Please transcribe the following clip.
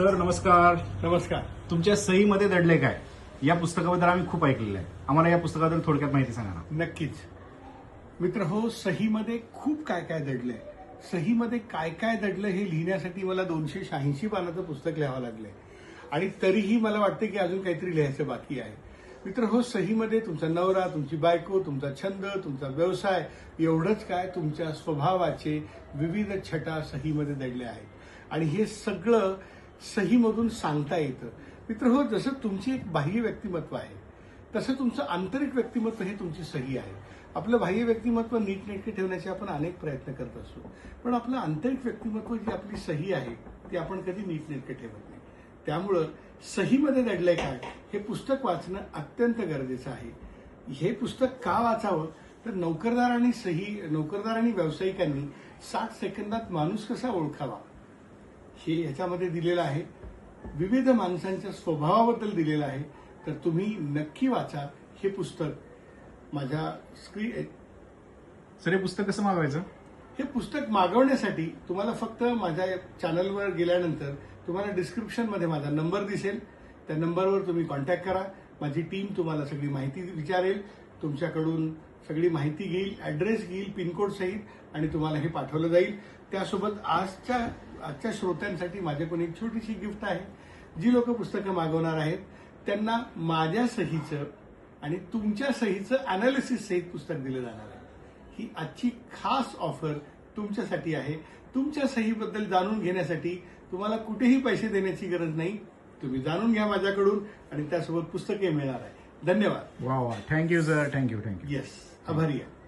Sir नमस्कार. नमस्कार. तुमच्या सहीमध्ये दडले काय या पुस्तकाबद्दल आम्ही खूप ऐकलेलं आहे. आम्हाला या पुस्तकाबद्दल थोडक्यात माहिती सांगा ना. नक्कीच मित्र हो, सहीमध्ये खूप काय काय दडलंय. सहीमध्ये काय काय दडलं हे लिहिण्यासाठी मला 286 पानाचं पुस्तक लिहावं लागलंय आणि तरीही मला वाटतं की अजून काहीतरी लिहायचं बाकी आहे. मित्र हो, सहीमध्ये तुमचा नवरा, तुमची बायको, तुमचा छंद, तुमचा व्यवसाय, एवढंच काय तुमच्या स्वभावाचे विविध छटा सहीमध्ये दडले आहेत आणि हे सगळं सहीमधून सांगता येतं. मित्र हो, जसं तुमची एक बाह्य व्यक्तिमत्व आहे तसं तुमचं आंतरिक व्यक्तिमत्व हे तुमची सही आहे. आपलं बाह्य व्यक्तिमत्व नीटनेटके ठेवण्याचे आपण अनेक प्रयत्न करत असतो, पण आपलं आंतरिक व्यक्तिमत्व जी आपली सही आहे ती आपण कधी नीटनेटके ठेवत नाही. त्यामुळं सहीमध्ये दडलंय काय हे पुस्तक वाचणं अत्यंत गरजेचं आहे. हे पुस्तक का वाचावं तर नोकरदार आणि व्यावसायिकांनी 60 सेकंदात माणूस कसा ओळखावा हे ह्याच्यामध्ये दिलेलं आहे. विविध माणसांच्या स्वभावाबद्दल दिलेलं आहे. तर तुम्ही नक्की वाचा हे पुस्तक. माझ्या स्क्रीन सर हे पुस्तक कसं मागवायचं? हे पुस्तक मागवण्यासाठी तुम्हाला फक्त माझ्या चॅनलवर गेल्यानंतर तुम्हाला डिस्क्रिप्शनमध्ये माझा नंबर दिसेल. त्या नंबरवर तुम्ही कॉन्टॅक्ट करा. माझी टीम तुम्हाला सगळी माहिती विचारेल, तुमच्याकडून सगळी माहिती घेईल, ऍड्रेस घेईल पिनकोड सहित आणि तुम्हाला हे पाठवलं जाईल. त्यासोबत आजच्या श्रोत्यांसाठी माझ्याकडून एक छोटीशी गिफ्ट आहे. जी लोक पुस्तकं मागवणार आहेत त्यांना माझ्या सहीचं आणि तुमच्या सहीचं अनालिसिस सहित पुस्तक दिलं जाणार आहे. ही आजची खास ऑफर तुमच्यासाठी आहे. तुमच्या सहीबद्दल जाणून घेण्यासाठी तुम्हाला कुठेही पैसे देण्याची गरज नाही. तुम्ही जाणून घ्या माझ्याकडून आणि त्यासोबत पुस्तके मिळणार आहे. धन्यवाद. वा वा, थँक्यू सर, थँक्यू. येस, आभारी आहे.